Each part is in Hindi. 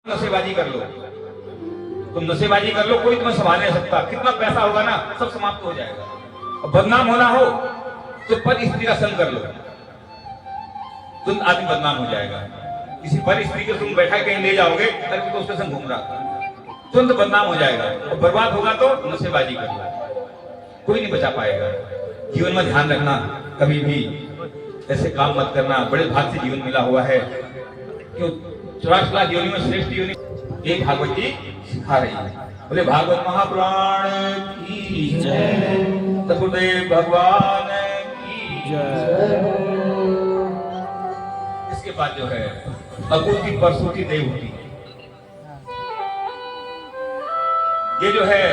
नशेबाजी कर लो, तुम नशेबाजी कर लो, कोई तुम्हें संभाल नहीं सकता। कितना पैसा होगा ना, सब समाप्त हो जाएगा। और बदनाम होना हो तो पर स्त्री का संग कर लो, तुम आदमी बदनाम हो जाएगा। किसी पर स्त्री को तुम बैठा कहीं ले जाओगे, अरे तो उसके संग घूम रहा था, तुरंत बदनाम हो जाएगा। और बर्बाद होगा तो नशेबाजी कर लो, कोई नहीं बचा पाएगा। जीवन में ध्यान रखना, कभी भी ऐसे काम मत करना। बड़े भाग से जीवन मिला हुआ है, क्यों 84 लाख योनि में श्रेष्ठ योनि एक भागवत जी सिखा रही है। बोले भागवत महापुराण की जय, सतगुरुदेव भगवान की जय। इसके बाद जो है अकूति परसूति देवहूति, ये जो है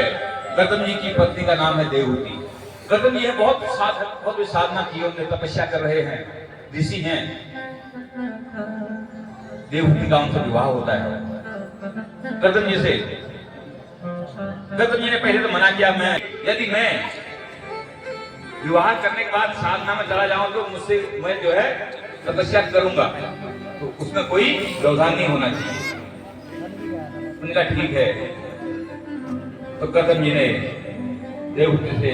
गौतम जी की पत्नी का नाम है देवहूति। गौतम जी बहुत साधना की, उन्होंने तपस्या कर रहे हैं, ऋषि हैं। देवहूति का उनसे विवाह होता है गौतम जी से। गौतम जी ने पहले तो मना किया, यदि मैं विवाह करने के बाद साधना में चला जाऊं तो मुझसे मैं जो है तपस्या करूंगा, तो उसमें कोई व्यवधान नहीं होना चाहिए। उनका ठीक है। तो गौतम जी ने देवहूति से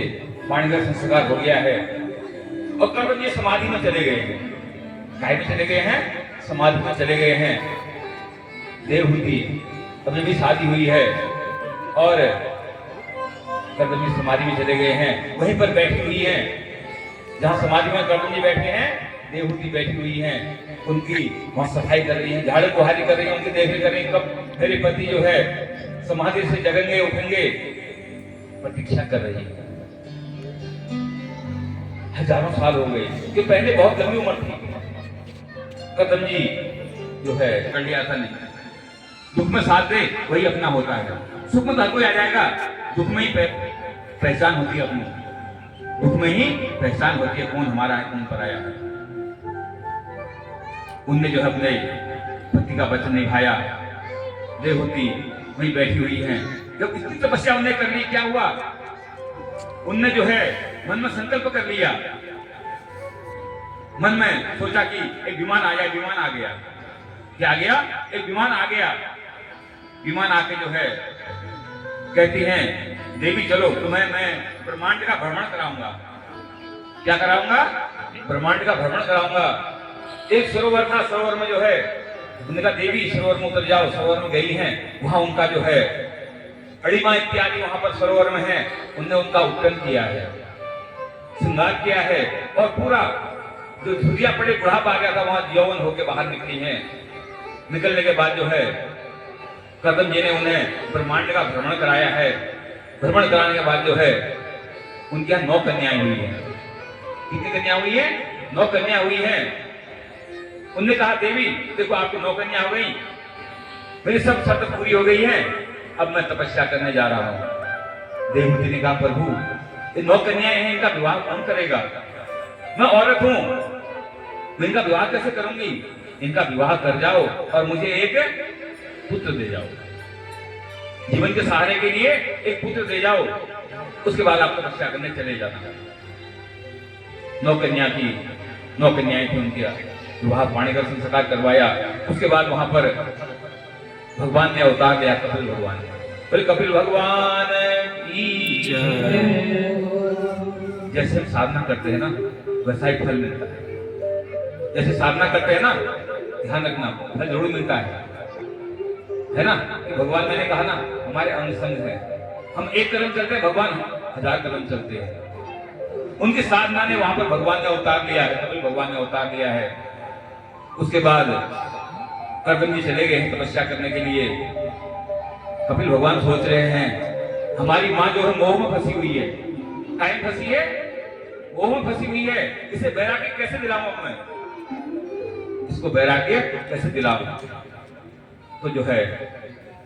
पाणिग्रह संस्कार हो गया है और गौतम जी समाधि में चले गए हैं। काहे में चले गए हैं? समाधि में चले गए हैं। देवहूति अभी भी शादी हुई है और गौतम जी समाधि में चले गए हैं, वहीं पर बैठी हुई हैं। जहां समाधि में गौतम जी बैठे हैं, देवहूति बैठी हुई हैं। उनकी वहां सफाई कर रही है, झाड़ू बुहारी कर रही है, उनकी देखरेख कर रही है। कब मेरे पति जो है समाधि से जगेंगे उठेंगे, प्रतीक्षा कर रही है। हजारों साल हो गए, कि पहले बहुत लंबी उम्र थी। गौतम जी जो है कर लिया था नहीं, दुख में साथ दे वही अपना होता है। सुख में हर कोई आ जाएगा, दुख में ही पहचान होती है अपनी, दुख में ही पहचान होती है कौन हमारा है कौन पराया है। उनने जो है अपने पति का वचन निभाया। देवहूति वहीं बैठी हुई हैं। जब इतनी तपस्या उन्हें कर ली, क्या हुआ? उनने जो है मन में संकल्प कर लिया, मन में सोचा कि एक विमान आ जाए। विमान आ गया। क्या आ गया? एक विमान आ गया। विमान आके जो है कहती हैं, देवी चलो तुम्हें मैं ब्रह्मांड का भ्रमण कराऊंगा। क्या कराऊंगा? ब्रह्मांड का भ्रमण कराऊंगा। एक सरोवर था, सरोवर में जो है उन्होंने कहा देवी सरोवर में उतर जाओ। सरोवर में गई हैं, वहां उनका जो है अड़िमा इत्यादि वहां पर सरोवर में है, उनने उनका उत्पन्न किया है, श्रृंगार किया है। और पूरा जो झुर्रिया पड़े बुढ़ापा आ गया था, वहां यौवन होकर बाहर निकली हैं। निकलने के बाद जो है गौतम जी ने उन्हें ब्रह्मांड का भ्रमण कराया है। भ्रमण कराने के बाद जो है उनके यहाँ 9 कन्याएं हुई हैं। कितनी कन्या हुई है? 9 कन्या हुई हैं। उनने कहा देवी देखो आपकी 9 कन्या हो गई, मेरी सब शर्त पूरी हो गई है, अब मैं तपस्या करने जा रहा हूं। देवहूति ने कहा प्रभु ये 9 कन्याएं हैं, इनका विवाह कौन करेगा? मैं औरत हूं, मैं इनका विवाह कैसे करूंगी? इनका विवाह कर जाओ और मुझे एक पुत्र दे जाओ, जीवन के सहारे के लिए एक पुत्र दे जाओ, उसके बाद आप तपस्या करने चले जाना। 9 कन्या थी, 9 कन्याएं थी, उनके विवाह पाणिग्रह संस्कार करवाया। उसके बाद वहां पर भगवान ने अवतार लिया, कपिल भगवान। बोले कपिल भगवान की जय। जैसे हम साधना करते हैं ना, वैसा ही फल मिलता है। जैसे साधना करते हैं ना, ध्यान रखना फल जरूर मिलता है ना। कि भगवान मैंने कहा ना हमारे अंग संग है, हम एक कदम चलते हैं, भगवान 1000 कदम चलते हैं। उनकी साधना ने वहां पर भगवान ने अवतार लिया है, कपिल भगवान ने अवतार लिया है। उसके बाद गौतम जी चले गए हैं तपस्या करने के लिए। कपिल भगवान सोच रहे हैं हमारी माँ जो है मोह में फंसी हुई है। काहे फंसी है? मोह में फंसी हुई है। इसे वैराग्य कैसे दिलाऊं मैं? इसको वैराग्य कैसे दिलाऊं? तो जो है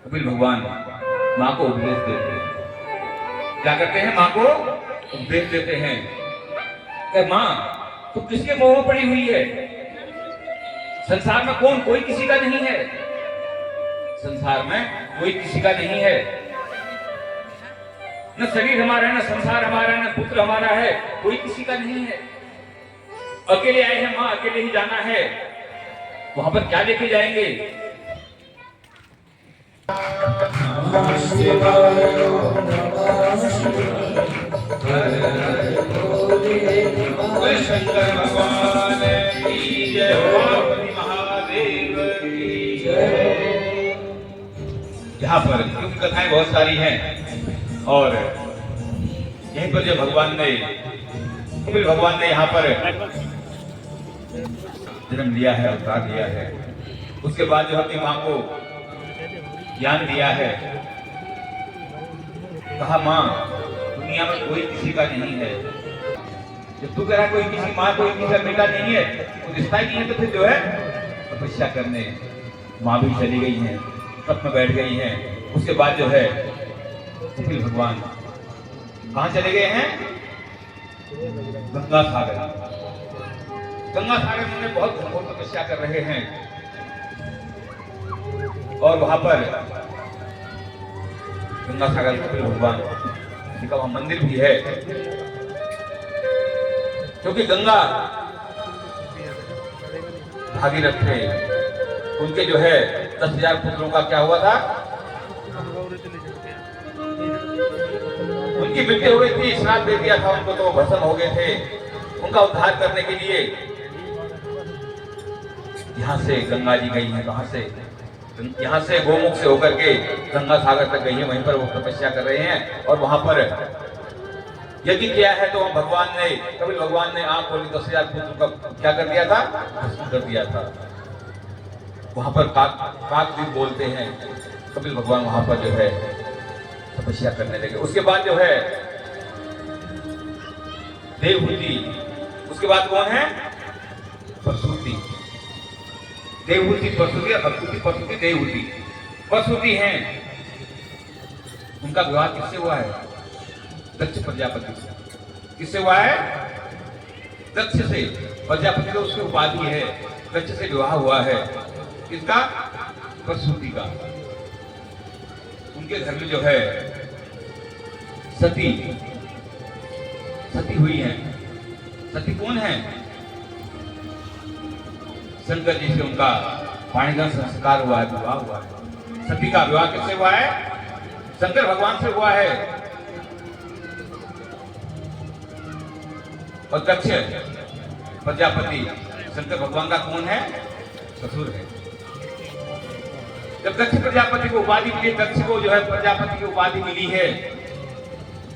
कपिल भगवान माँ को उपदेश देते हैं। क्या करते हैं? माँ को उपदेश देते हैं। माँ तो किसके मोह में पड़ी हुई है? संसार में कोई किसी का नहीं है। संसार में कोई किसी का नहीं है। न शरीर हमारा है, न संसार हमारा है, न पुत्र हमारा है, कोई किसी का नहीं है। अकेले आए हैं माँ, अकेले ही जाना है। वहां पर क्या लेके जाएंगे? नमः शिवाय ओम नमः शिवाय हर हर भोले बोले शंकर भगवान की जय, पार्वती महादेव की जय। यहाँ पर क्योंकि कथाएं बहुत सारी हैं और यहीं पर जो भगवान ने यहाँ पर जन्म लिया है, अवतार लिया है, उसके बाद जो अपनी माँ को ज्ञान दिया है, कहा माँ दुनिया में कोई किसी का नहीं है। जब तू कह रहा कोई किसी माँ कोई किसी का बेटा नहीं है, तो रिश्ता ही नहीं है, तो फिर जो है तपस्या करने माँ भी चली गई हैं, तप में बैठ गई हैं। उसके बाद जो है कपिल भगवान कहाँ चले गए हैं? गंगा सागर। गंगा सागर में बहुत घोर तपस्या कर रहे हैं और वहां पर गंगा सागर कपिल भगवान का वहां मंदिर भी है, क्योंकि गंगा भागीरथ थे, उनके जो है 10,000 पुत्रों का क्या हुआ था? उनकी मृत्यु हो गई थी, श्राप दे दिया था उनको, तो भस्म हो गए थे। उनका उद्धार करने के लिए यहाँ से गंगा जी गई हैं। कहां से? यहाँ से गोमुख से होकर के गंगा सागर तक गई है, वहीं पर वो तपस्या कर रहे हैं और वहां पर यज्ञ किया है। तो भगवान ने, कपिल भगवान ने आंख खोली, 10,000 पुत्रों का क्या कर दिया था? भस्म कर दिया था। वहां पर काक भी बोलते हैं। कपिल भगवान वहां पर जो है तपस्या करने लगे। उसके बाद जो है देवहूति, उसके बाद कौन है? प्रसूति। देवहूति, प्रसूति, अप्रसूति, प्रसूति, देवहूति। प्रसूति हैं, उनका विवाह किससे हुआ है? दक्ष प्रजापति से। किससे हुआ है? दक्ष से। प्रजापति तो उसकी उपाधि है, दक्ष से विवाह हुआ है। किसका? प्रसूति का। उनके घर में जो है सती हुई है। सती कौन है? शंकर जी से उनका पाणिग्रहण संस्कार हुआ है, विवाह हुआ है। सती का विवाह किससे हुआ है? शंकर भगवान से हुआ है। और दक्ष प्रजापति शंकर भगवान का कौन है? ससुर है। जब दक्ष प्रजापति को उपाधि मिली, दक्ष को जो है प्रजापति की उपाधि मिली है,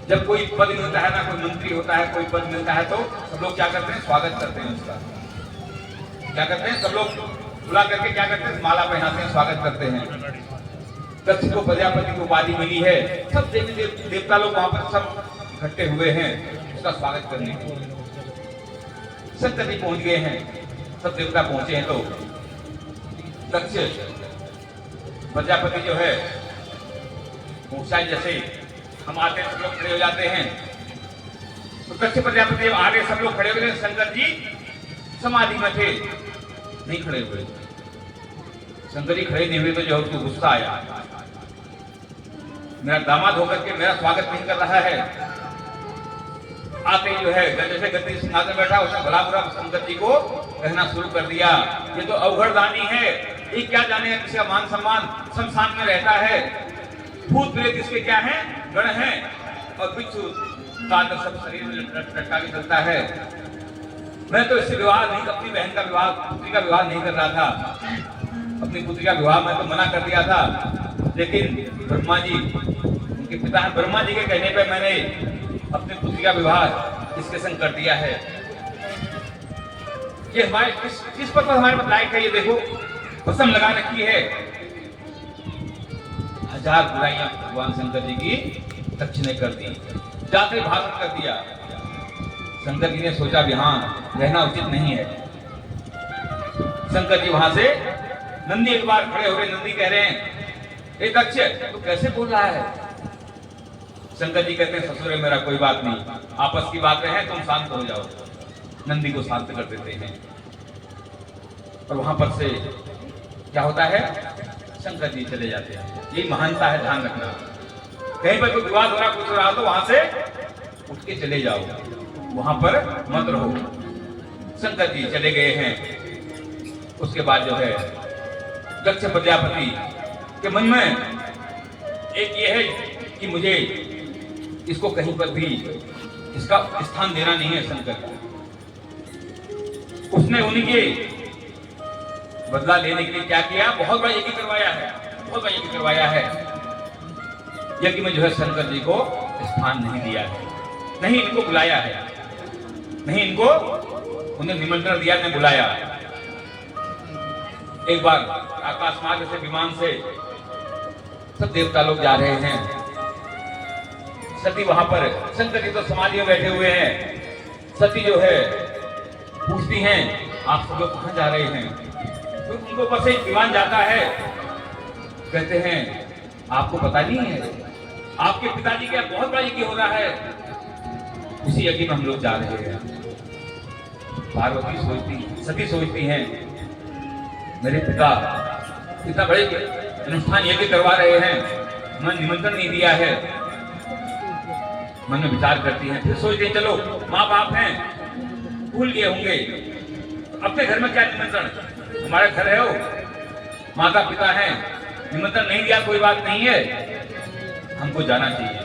जब कोई पद मिलता है ना, कोई मंत्री होता है, कोई पद मिलता है, तो सब लोग क्या करते हैं? स्वागत करते हैं उसका। क्या करते हैं? सब लोग बुला करके क्या करते हैं? माला पहनाते हैं, स्वागत करते हैं। दक्ष को प्रजापति की उपाधि मिली है, सब देवी देवता लोग वहां पर सब इकट्ठे हुए हैं उसका स्वागत करने के लिए। सब तभी पहुंच गए हैं, सब देवता पहुंचे हैं। तो दक्ष प्रजापति जो है पहुंचा, जैसे हम आते हैं सब लोग खड़े हो जाते हैं, तो दक्ष प्रजापति आगे सब लोग खड़े हो गए। शंकर जी समाधि में थे, नहीं खड़े हुए। शंकर जी खड़े नहीं हुए तो जो उसको गुस्सा आया, मेरा दामाद होकर के मेरा स्वागत नहीं कर रहा है। आते ही जो है जैसे गद्दी सिंहासन बैठा, उसने भला बुरा शंकर जी को कहना शुरू कर दिया, ये तो अवघड़दानी है, ये क्या जाने किसी का मान सम्मान शमशान में रहता है, भूत प्रेत इसके क्या है? गण है, और बिच्छू कांड सब शरीर में लटका के चलता है। मैं तो इससे विवाह नहीं, अपनी बहन का विवाह, पुत्री का विवाह नहीं कर रहा था। अपनी पुत्री का विवाह मैं तो मना कर दिया था, लेकिन ब्रह्मा जी, उनके पिता हैं, ब्रह्मा जी के कहने पे मैंने अपनी पुत्री का विवाह इसके संग कर दिया है। ये हमारे किस पर हमारे पास लायक है? ये देखो भस्म लगा रखी है। 1000 बुराइयां भगवान शंकर जी की दक्ष ने कर दी, जाते भाषण कर दिया। शंकर जी ने सोचा भी हाँ, रहना उचित नहीं है। शंकर जी वहां से, नंदी एक बार खड़े हो गए। नंदी कह रहे हैं, ए दक्ष तू कैसे बोल रहा है? शंकर जी कहते हैं, ससुर है मेरा, कोई बात नहीं, आपस की बातें हैं, तुम शांत हो जाओ। नंदी को शांत कर देते हैं और वहां पर से क्या होता है? शंकर जी चले जाते हैं। यही महानता है, ध्यान रखना। कहीं पर कोई विवाद हो रहा, कुछ हो रहा तो वहां से उठ के चले जाओ, वहां पर मत रहो। शंकर जी चले गए हैं। उसके बाद जो है दक्ष प्रजापति के मन में एक ये है कि मुझे इसको कहीं पर भी इसका स्थान देना नहीं है शंकर को। उसने उनके बदला लेने के लिए क्या किया, बहुत बड़ा यज्ञ करवाया है, बहुत बड़ा यज्ञ करवाया है। यज्ञ में जो है शंकर जी को स्थान नहीं दिया है, नहीं इनको बुलाया है, नहीं इनको उन्हें निमंत्रण दिया, ने बुलाया। एक बार आकाश मार्ग से विमान से सब देवता लोग जा रहे हैं। सती वहां पर, शंकर जी तो समाधि में बैठे हुए हैं। सती जो है पूछती हैं आप सब लोग कहां जा रहे हैं? तो उनको ऊपर से विमान जाता है। कहते हैं आपको पता नहीं है, आपके पिताजी का बहुत बड़ा यज्ञ हो रहा है, उसी यज्ञ में हम लोग जा रहे हैं। पार्वती सोचती, सती सोचती हैं मेरे पिता इतना बड़े अनुष्ठान यज्ञ करवा रहे हैं, मैं निमंत्रण नहीं दिया है। मन में विचार करती हैं, फिर सोचती हैं चलो माँ बाप हैं, भूल गए होंगे, अपने घर में क्या निमंत्रण, हमारा घर है वो, माता पिता हैं, निमंत्रण नहीं दिया कोई बात नहीं है, हमको जाना चाहिए।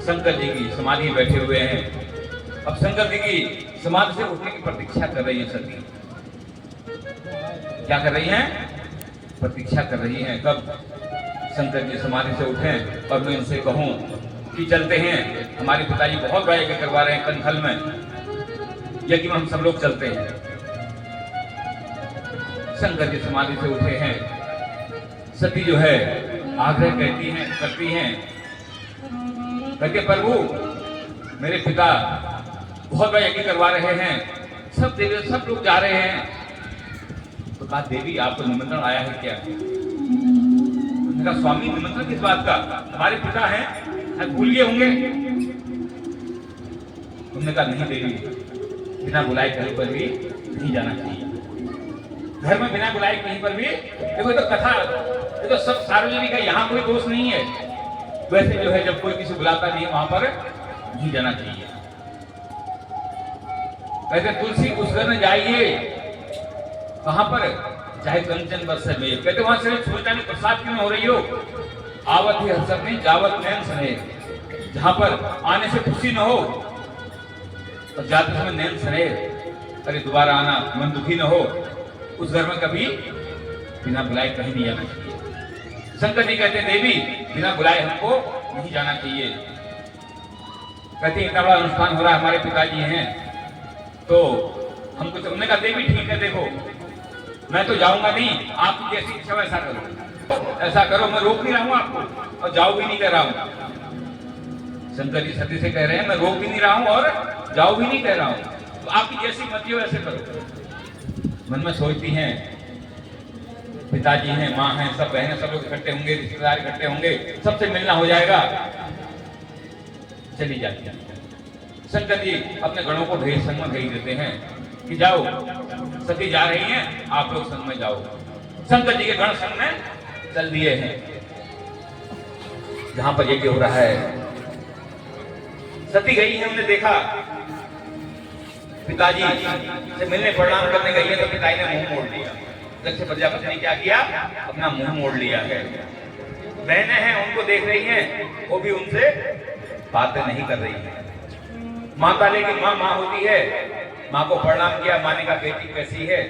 शंकर जी की समाधि में बैठे हुए हैं। अब शंकर जी की समाधि से उठने की प्रतीक्षा कर रही है सती। क्या कर रही हैं? प्रतीक्षा कर रही हैं कब शंकर जी समाधि से उठें और मैं उनसे कहूं कि चलते हैं, हमारे पिताजी बहुत बड़ा यज्ञ करवा रहे हैं कनखल में, यज्ञ में हम सब लोग चलते हैं। शंकर जी समाधि से उठे हैं। सती जो है आग्रह करती हैं कहते प्रभु मेरे पिता बहुत बड़ा यज्ञ करवा रहे हैं, सब देवी सब लोग जा रहे हैं। तो कहा देवी आपको निमंत्रण आया है क्या? उनका स्वामी निमंत्रण किस बात का, हमारे पिता हैं, भूल गए होंगे। उन्होंने कहा नहीं देवी, बिना बुलाए कहीं पर भी नहीं जाना चाहिए, घर में बिना बुलाए कहीं पर भी। देखो ये तो कथा, ये तो सब सार्वजनिक है, यहाँ कोई दोष नहीं है। वैसे जो है जब कोई किसी बुलाता नहीं वहां पर नहीं जाना चाहिए। कहते तुलसी उस घर में जाइए, कहां पर, चाहे कंचन बरसे में, कहते वहां से छोटा में प्रसाद क्यों हो रही हो, आवत ही हसर नहीं जावत नैन सने, जहां पर आने से खुशी न हो और जाते समय नैन सने, अरे दोबारा आना मन दुखी न हो, उस घर में कभी बिना बुलाए कहीं नहीं आना चाहिए। शंकर जी कहते देवी बिना बुलाए हमको नहीं जाना चाहिए। कहते इतना बड़ा अनुष्ठान हो रहा है, हमारे पिताजी हैं तो हमको, उन्होंने कहा देवी ठीक है, देखो मैं तो जाऊंगा नहीं, आपकी जैसी इच्छा वैसा करो, ऐसा करो, मैं रोक नहीं रहा हूं आपको और जाओ भी नहीं कह रहा हूं। शंकर जी सती से कह रहे हैं मैं रोक भी नहीं रहा हूं और जाओ भी नहीं कह रहा हूं, तो आपकी जैसी मर्जी हो ऐसे करो। मन में सोचती हैं पिताजी हैं, माँ हैं, सब बहनें, सब लोग इकट्ठे होंगे, रिश्तेदार इकट्ठे होंगे, सबसे मिलना हो जाएगा, चली जाती है। शंकर जी अपने गणों को भेज संग में भेज देते हैं कि जाओ, सती जा रही हैं, आप लोग संग में जाओ। शंकर जी के गण संग में चल दिए हैं जहां पर यज्ञ हो रहा है। सती गई है, उन्हें देखा पिताजी से मिलने प्रणाम करने गई है तो पिताजी ने मुंह मोड़ लिया। दक्ष प्रजापति ने क्या किया, अपना मुंह मोड़ लिया है। बहनें हैं उनको देख रही हैं, वो भी उनसे बातें नहीं कर रही है। माता लेकिन माँ माँ होती है, माँ को प्रणाम किया, माँ ने कहा बेटी कैसी है,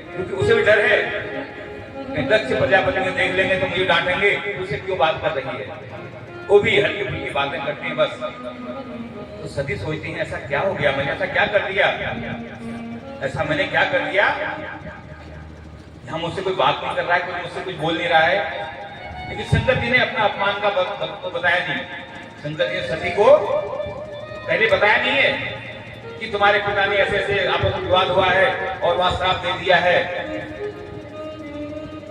क्योंकि उसे भी डर है दक्ष प्रजापति ने देख लेंगे तो मुझे डांटेंगे, उसे क्यों बात कर रही है, वो भी हल्की फुल्की बातें करती है बस। तो सती सोचती है ऐसा क्या हो गया, मैंने ऐसा क्या कर दिया, ऐसा मैंने क्या कर दिया, हम मुझसे कोई बात नहीं कर रहा है, कोई मुझसे कुछ बोल नहीं रहा है। लेकिन शंकर जी ने अपना अपमान का तो बताया नहीं। शंकर जी ने सती को पहले बताया नहीं है कि तुम्हारे पिता ने ऐसे ऐसे आपस में विवाद हुआ है और वहां श्राप दे दिया है।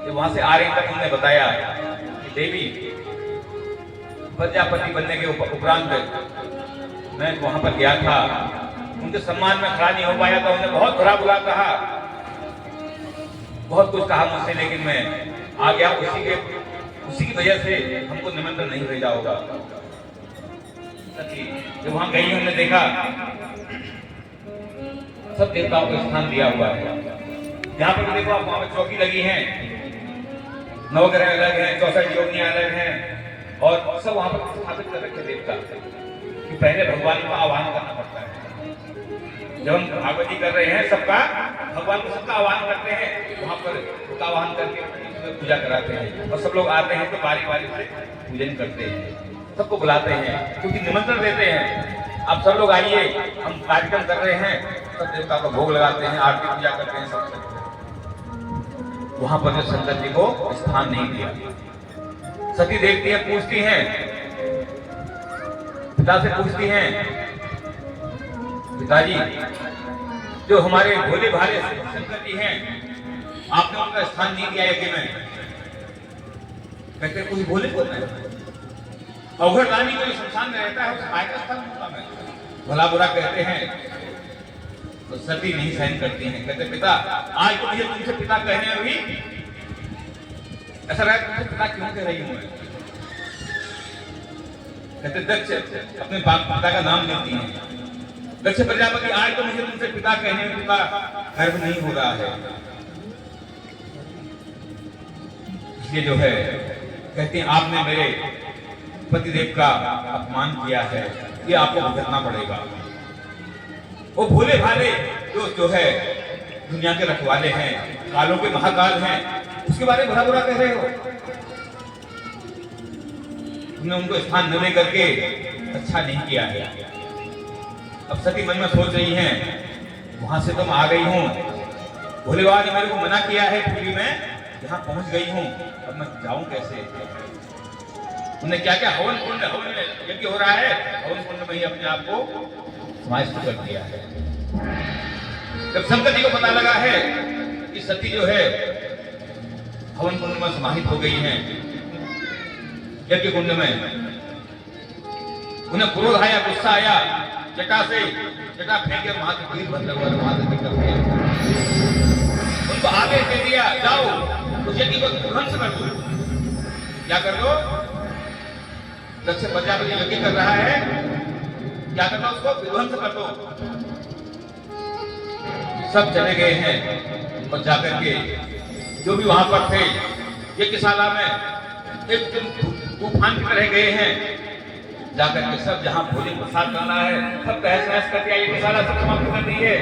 वहां से आ रही तक उन्होंने बताया कि देवी प्रजापति बनने के उपरांत मैं वहां पर गया था, उनके सम्मान में खड़ा नहीं हो पाया था, उन्होंने बहुत बुरा बुरा कहा, बहुत कुछ कहा मुझसे, लेकिन मैं आ गया, उसी की वजह से हमको निमंत्रण नहीं भेजा होगा। जब वहां गई हमने देखा सब देवताओं को स्थान दिया हुआ है। यहाँ पर देखो आप, वहां पर चौकी लगी है, नवग्रह अलग हैं, 64 योगियां अलग हैं, और सब वहां पर स्थापित कर रखे देवता कि पहले भगवान का आह्वान करना पड़ता है। जब हम भागवती कर रहे हैं सबका, भगवान को सबका आह्वान करते हैं, वहां पर उसका आह्वान करके पूजा कराते हैं, और सब लोग आते हैं तो बारी बारी से पूजन करते हैं, सबको बुलाते हैं, क्योंकि निमंत्रण देते हैं, आप सब लोग आइए, हम कार्यक्रम कर रहे हैं, सब देवता को भोग लगाते हैं, आरती पूजा करते हैं, सब वहां पर शंकर जी को स्थान नहीं दिया। सती देखती है, पूछती हैं, पिता से पूछती हैं, पिताजी जो हमारे भोले भाले शंकर जी हैं, आपने उनका स्थान नहीं दिया यज्ञ में। कहते कोई भोले को नहीं, अवघड़ रानी कोई शमशान में रहता है, उसका काय का स्थान होता है, भला बुरा कहते हैं, तो सती नहीं सहन करती हैं। कहते पिता आज तो मुझे तुमसे पिता कहने में भी ऐसा रहा, तुमसे पिता क्यों कह रही हूं मैं? कहते दक्ष अपने पिता का नाम लेती हैं, दक्ष प्रजापति आज तो मुझे तुमसे पिता कहने में पिता गर्व नहीं हो रहा है। इसलिए जो है कहते हैं आपने मेरे पतिदेव का अपमान किया है, ये आपको भुगतना पड़ेगा। वो भोले भाले जो है दुनिया के रखवाले हैं, कालों के महाकाल हैं, उसके बारे में भला बुरा कह रहे हो। तुमने उनको स्थान न दे करके अच्छा नहीं किया है। अब सती मन में सोच रही हैं, वहां से तो मैं आ गई हूं, भोले बाबा ने मेरे को मना किया है, पूरी में यहाँ पहुंच गई हूं, अब मैं जाऊं कैसे? उन्हें क्या क्या हवन कुंड यज्ञ हो रहा है, हवन कुंड में ही अपने आप को समाहित कर दिया है। जब शंकर जी को पता लगा है कि सती जो है हवन कुंड में समाहित हो गई हैं, यज्ञ कुंड में, उन्हें क्रोध आया, गुस्सा आया, जटा फेंके वहां से तीर बंद लगा, वहां से निकल गया, उनको आगे दे दिया, जाओ उस यज्ञ को ध्वंस कर दो। क्या कर दो? दक्ष प्रजापति यज्ञ कर रहा है, क्या करना, उसको विध्वंस कर दो। सब चले गए हैं, और जाकर के जो भी वहां पर थे यज्ञशाला में एक तूफान की तरह गए हैं, जाकर के सब जहां भोजन प्रसाद करना है सब तहस नहस करके यज्ञशाला सब समाप्त कर दी है,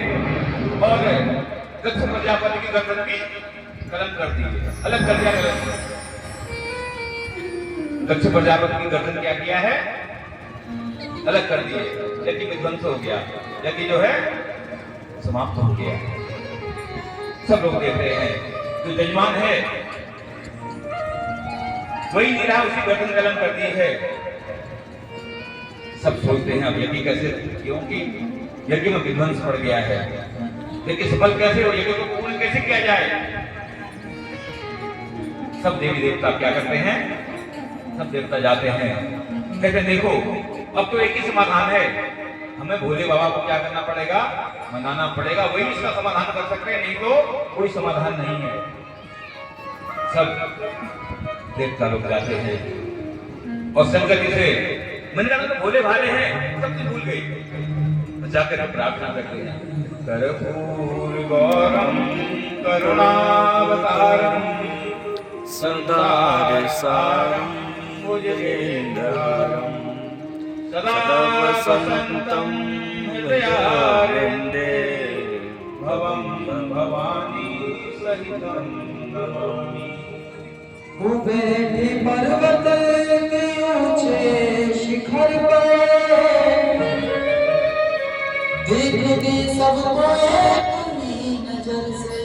और दक्ष प्रजापति की गर्दन भी कलम कर दी है, अलग कर दिया। दक्ष प्रजापति की गर्दन क्या किया है? अलग कर दिए, यज्ञ विध्वंस हो गया, यज्ञ जो है समाप्त हो गया। सब लोग देख रहे हैं, जो यजमान है वही नहीं रहा, उसी गर्दन कलम कर दी है। सब सोचते हैं अब यज्ञ कैसे, क्योंकि यज्ञ में विध्वंस पड़ गया है, यज्ञ सफल कैसे हो, यज्ञ को पूर्ण कैसे किया जाए। सब देवी देवता क्या करते हैं, सब देवता जाते हैं, कहते हैं देखो अब तो एक ही समाधान है, हमें भोले बाबा को क्या करना पड़ेगा, मनाना पड़ेगा, वही इसका समाधान कर सकते हैं, नहीं तो कोई समाधान नहीं है। सब देवता लोग जाते हैं और शंकर जी से मैंने कहा तो भोले भाले हैं, सब चीज भूल गई, तो जाकर प्रार्थना करते हैं, कर्पूर गौरम करुणावतारम संसार सारम भुजगेन्द्रहारम सदा वसंतम हृदयारविंदे भवम भवानी सहितं नमामि। बैठे पर्वत के ऊंचे शिखर पर, देखते सबको अपनी नजर से,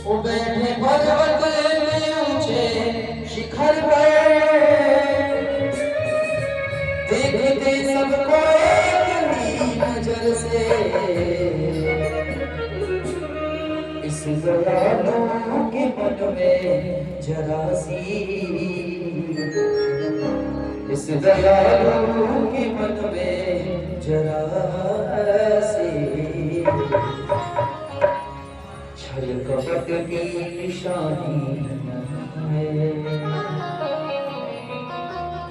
वो बैठे पर्वत के ऊंचे शिखर पर, देखते सबको अपनी नजर से, इस दयालु के मन में जरा सी, इस दयालु के मन में जरा सी छल कपट की निशानी है।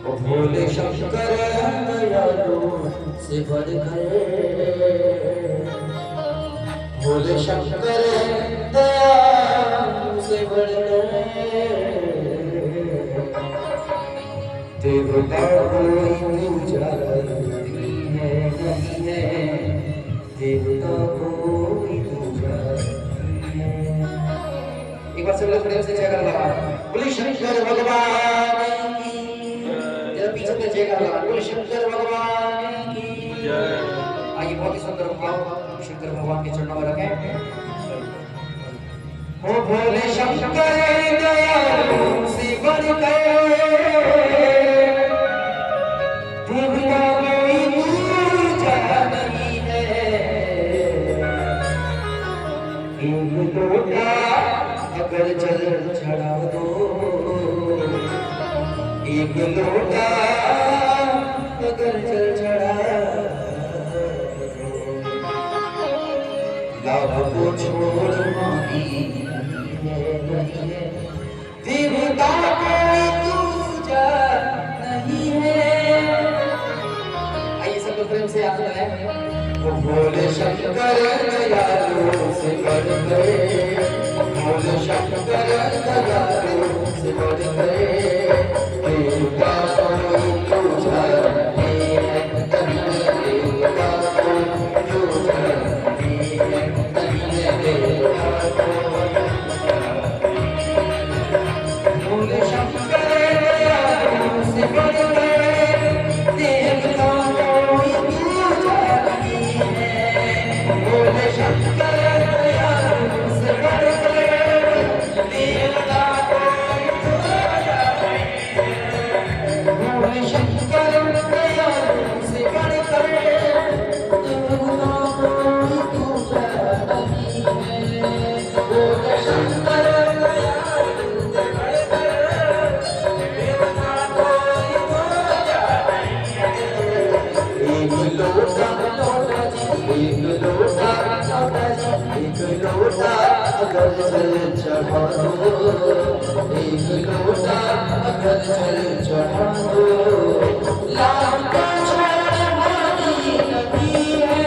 ओ भोले शंकर दयालु से बढ़कर भोले शंकर दया से बढ़कर देवता कोई पूजा नहीं है देवता कोई पूजा नहीं है। एक बार सब लोग प्रेम से जयकार लगा बोले शंकर भगवान की जरा पीछे से जयकार लगा बोले शंकर भगवान की जय। आइए बहुत ही सुंदर भाव शंकर भगवान के चरणों में रखें। ओ भोले शंकर दयालु से बढ़कर देवता कोई पूजा नहीं है। एक लोटा अगर जल चढ़ा दो एक लोटा अगर जल चढ़ा लाभ को छोड़ मानी देवता कोई पूजा नहीं है। आइए सब लोग प्रेम से याद करें। वो भोले शंकर दयालु से बढ़ गए भोले शंकर दयालु से बढ़ गए देवता कोई पूजा नहीं है देवता कोई पूजा नहीं है देवता भोले शंकर दयालु से बढ़ गए देवता कोई पूजा नहीं है। भोले शंकर दयालु से बढ़ गए देवता कोई पूजा नहीं है। भोले शंकर दयालु से बढ़ गए देवता कोई पूजा नहीं है। भोले शंकर अगर जल चढ़ा दो एक लोटा अगर जल चढ़ा दो लाभ को छोड़ मानी नहीं है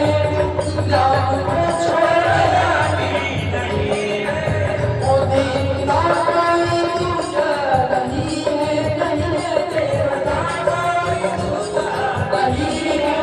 लाभ को छोड़ मानी नहीं है। ओ देवता कोई पूजा नहीं है देवता कोई पूजा नहीं है।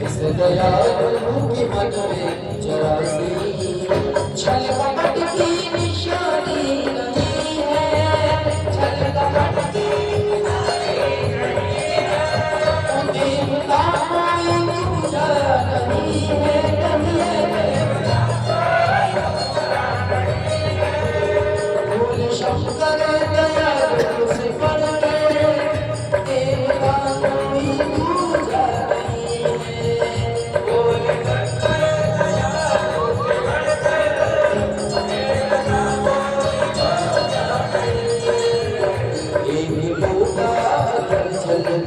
इस दयालु की मन में जरासी छल कपट की निशानी नहीं है छल कपट की निशानी नहीं है। देवता कोई पूजा नहीं है देवता कोई पूजा नहीं है। भोले शंकर दयालु से बढ़ गए देवता कोई पूजा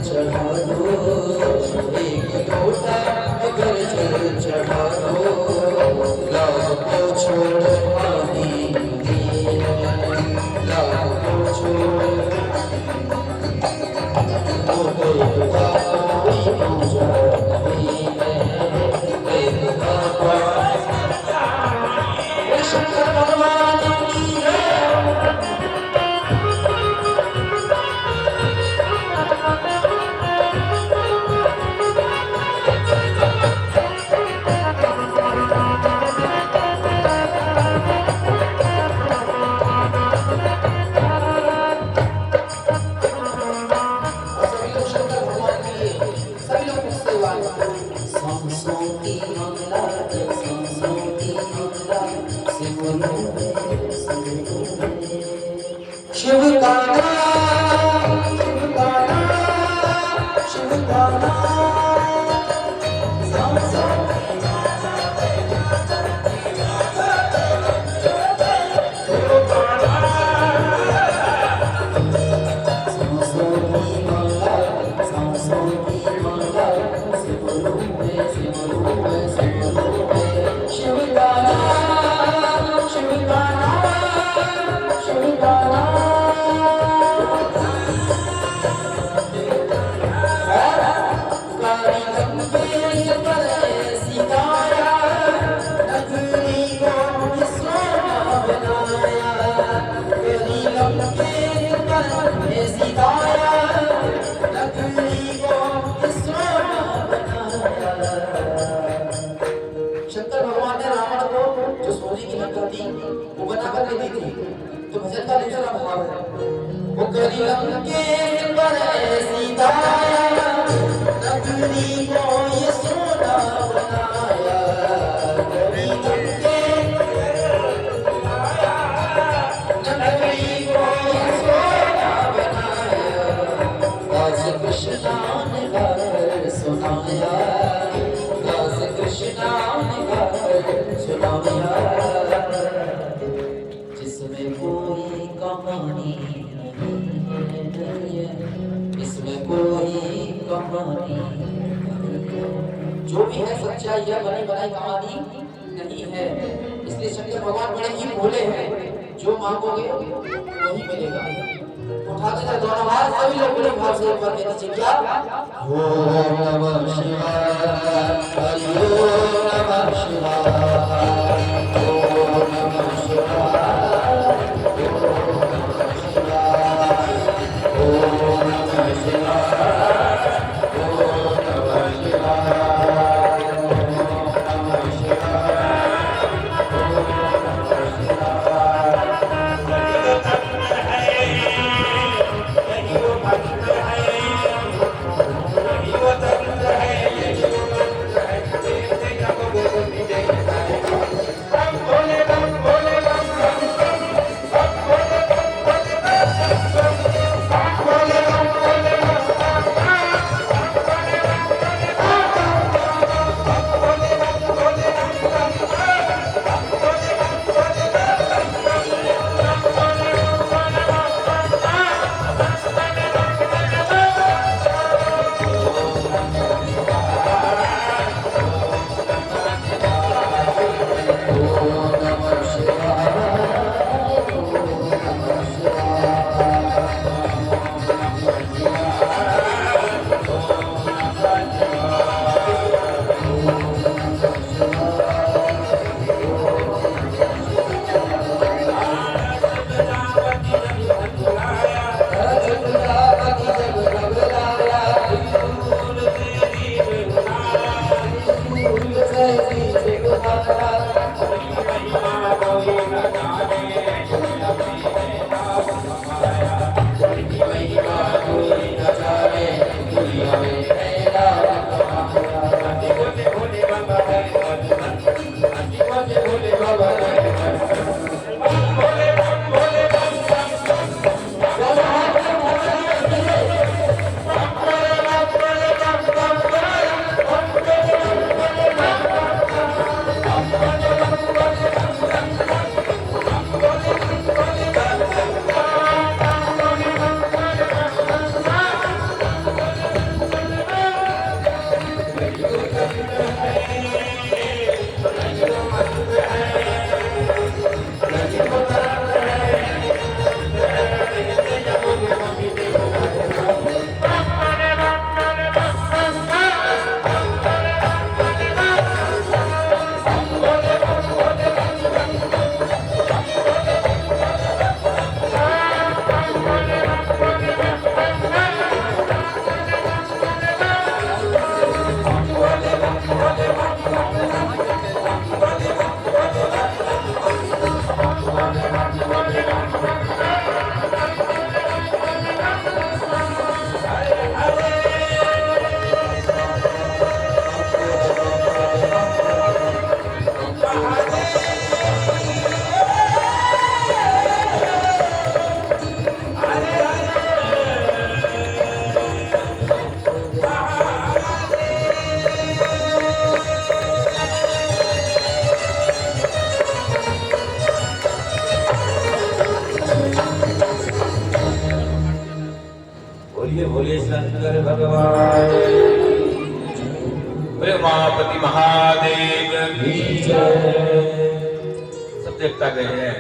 चढ़ा दो एक लोटा अगर जल चढ़ा दो लाभ को छोड़ पानी नहीं है लाभ को छोड़ देवता कोई पूजा नहीं है देवता कोई शंकर भगवान की है। नगरी लंकेश पर सीता आया, नगरी को ये सोना बनाया, नगरी लंकेश नगरी को ये सोना बनाया, दास कृष्णा ने घर सुनाया, दास कृष्णा ने घर सुनाया, जिसमें कोई कहानी नहीं है, इसमें कोई कहानी नहीं है। जो भी है सच्चाई है, बनी बनाई कहानी नहीं है। इसलिए शंकर भगवान बड़े ही भोले हैं, जो मांगोगे वही मिलेगा। उठा के दोनों हाथ सभी लोग बड़े भाव से एक बार कहते हैं क्या? ओम नमः शिवाय, हरि ओम नमः शिवाय, ओम नमः शिवाय, ओम नमः शिवाय, ओम नमः शिवाय, ओम नमः शिवाय, बोलिए शंकर भगवान, बोले उमापति महादेव की जय। सब देवता गए हैं।